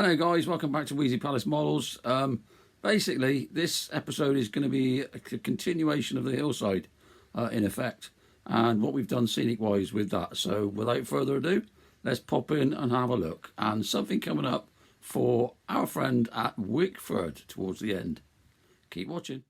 Hello guys, welcome back to Wheezy Palace Models. Basically, this episode is going to be a continuation of the Hillside, in effect, and what we've done scenic-wise with that. So without further ado, let's pop in and have a look. And something coming up for our friend at Wickford towards the end. Keep watching.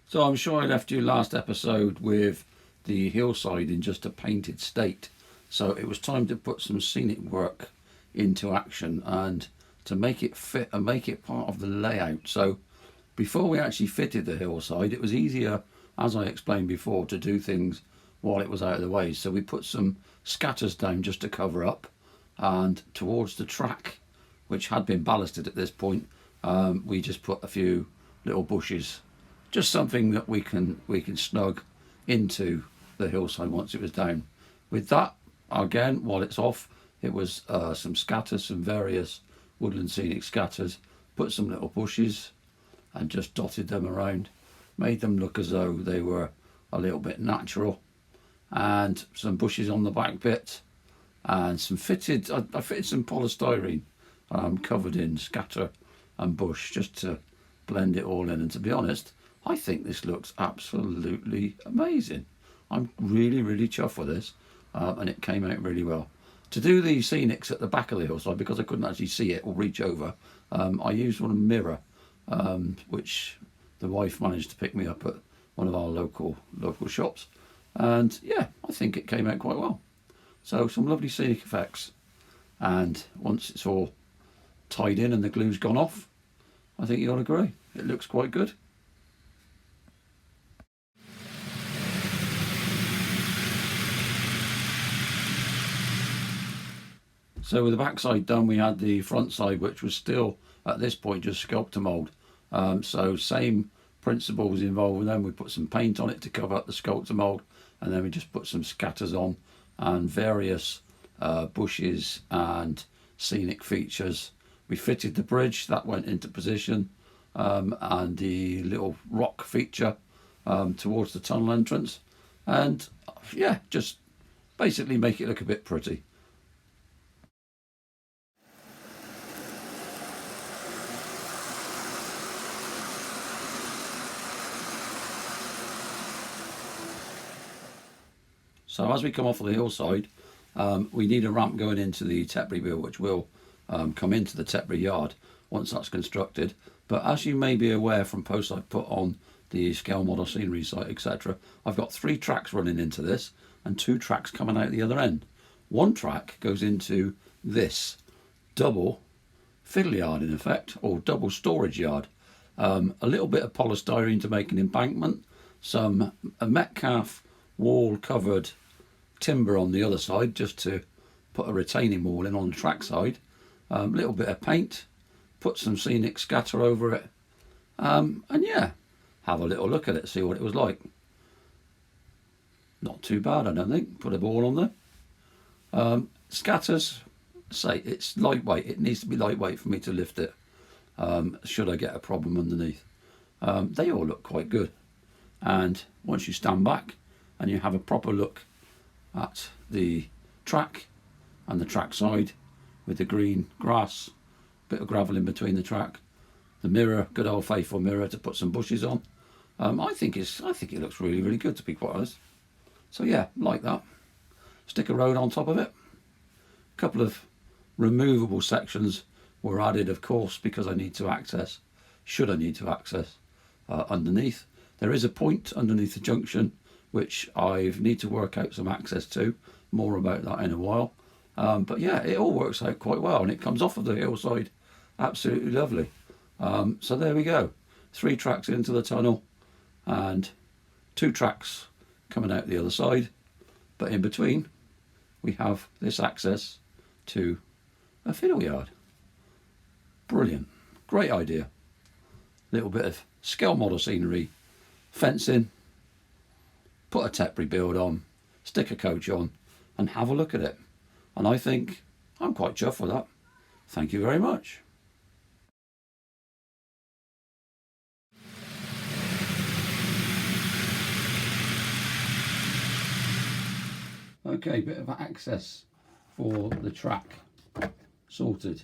So I'm sure I left you last episode with the Hillside in just a painted state. So it was time to put some scenic work into action and to make it fit and make it part of the layout. So before we actually fitted the Hillside, it was easier, as I explained before, to do things while it was out of the way. So we put some scatters down just to cover up, and towards the track, which had been ballasted at this point, we just put a few little bushes, just something that we can snug into the Hillside once it was down. With that, again, while it's off, it was some scatters, some various woodland scenic scatters, put some little bushes and just dotted them around, made them look as though they were a little bit natural, and some bushes on the back bit, and some fitted, I fitted some polystyrene covered in scatter and bush just to blend it all in. And to be honest, I think this looks absolutely amazing. I'm really chuffed with this, and it came out really well. To do the scenics at the back of the Hillside, because I couldn't actually see it or reach over, I used one mirror, which the wife managed to pick me up at one of our local shops, and yeah, I think it came out quite well. So some lovely scenic effects, and once it's all tied in and the glue's gone off, I think you'll agree it looks quite good. So with the back side done, we had the front side, which was still at this point just sculptor mould. So same principles involved with them. We put some paint on it to cover up the sculptor mould, and then we just put some scatters on and various bushes and scenic features. We fitted the bridge, that went into position, and the little rock feature towards the tunnel entrance, and yeah, just basically make it look a bit pretty. So as we come off of the Hillside, we need a ramp going into the Tetbury Mill, which will come into the Tetbury yard once that's constructed. But as you may be aware from posts I've put on the scale model scenery site, etc., I've got 3 tracks running into this and 2 tracks coming out the other end. One track goes into this double fiddle yard, in effect, or double storage yard. A little bit of polystyrene to make an embankment, a Metcalf wall covered timber on the other side just to put a retaining wall in on the track side, a little bit of paint, put some scenic scatter over it, and yeah, have a little look at it, see what it was like. Not too bad, I don't think. Put a ball on there. Scatters, say it's lightweight. It needs to be lightweight for me to lift it, should I get a problem underneath. They all look quite good, and once you stand back and you have a proper look at the track and the track side with the green grass, bit of gravel in between the track, the mirror, good old faithful mirror to put some bushes on. I think it looks really good, to be quite honest. So yeah, like that. Stick a road on top of it. A couple of removable sections were added, of course, because I need to access, should I need to access underneath. There is a point underneath the junction which I need to work out some access to. More about that in a while. But yeah, it all works out quite well, and it comes off of the Hillside absolutely lovely. So there we go. 3 tracks into the tunnel and 2 tracks coming out the other side. But in between, we have this access to a fiddle yard. Brilliant. Great idea. Little bit of scale model scenery, fencing, put a Tetbury build on, stick a coach on, and have a look at it. And I think I'm quite chuffed with that. Thank you very much. Okay, bit of access for the track sorted.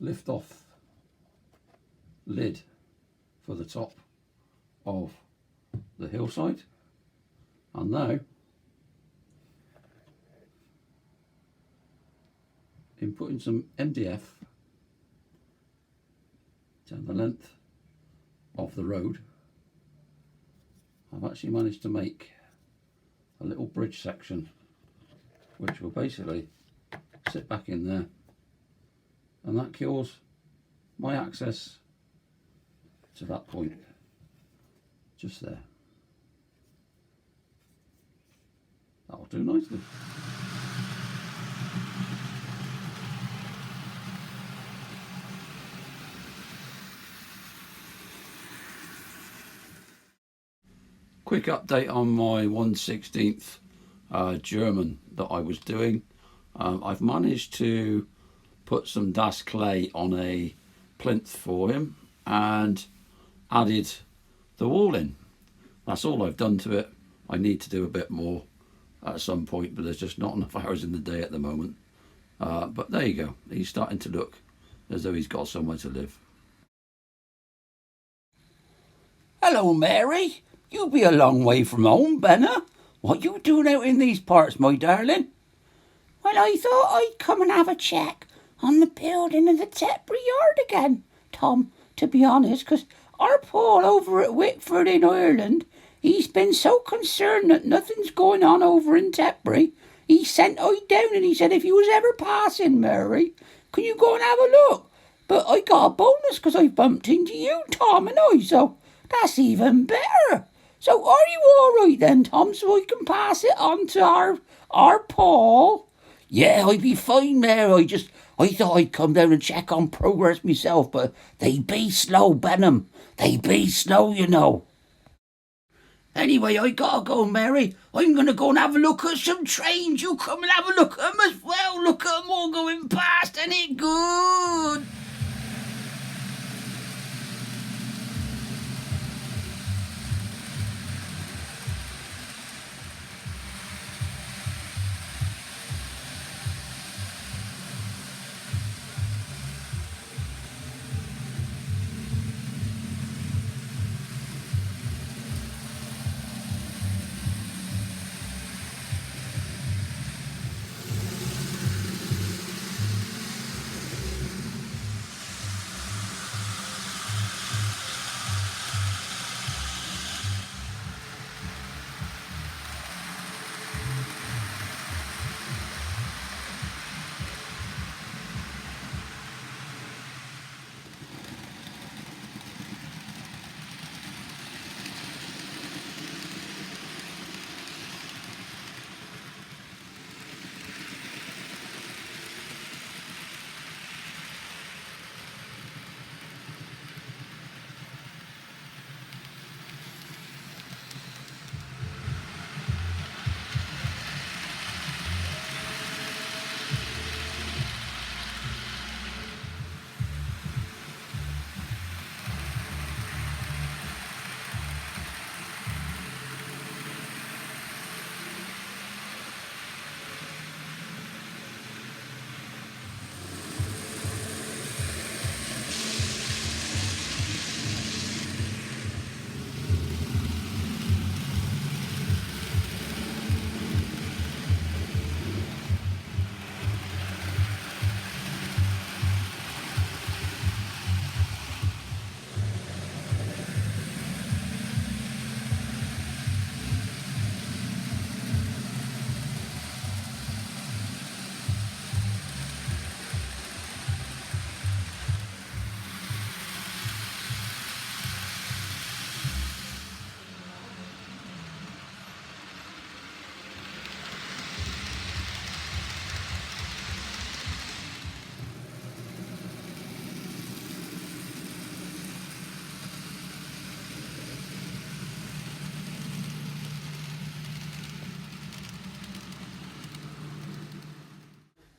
lift off lid for the top of the Hillside, and now in putting some MDF down the length of the road, I've actually managed to make a little bridge section which will basically sit back in there, and that cures my access to that point just there. That'll do nicely. Quick update on my 1/16th German that I was doing. I've managed to put some Das clay on a plinth for him and added the wall in. That's all I've done to it. I need to do a bit more at some point, but there's just not enough hours in the day at the moment. But there you go. He's starting to look as though he's got somewhere to live. Hello, Mary. You be a long way from home, Benna. What you doing out in these parts, my darling? Well, I thought I'd come and have a check on the building of the Tetbury Yard again, Tom, to be honest, 'cause our Paul over at Whitford in Ireland, he's been so concerned that nothing's going on over in Tetbury. He sent I down and he said, if you was ever passing, Mary, can you go and have a look? But I got a bonus 'cause I bumped into you, Tom, and I, so that's even better. So are you all right then, Tom, so I can pass it on to our Paul? Yeah, I'd be fine, Mary. I thought I'd come down and check on progress myself, but they be slow, Benham. They be slow, you know. Anyway, I gotta go, Mary. I'm gonna go and have a look at some trains. You come and have a look at them as well. Look at them all going past, ain't it good?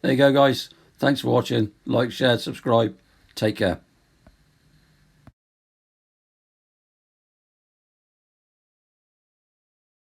There you go, guys. Thanks for watching. Like, share, subscribe. Take care.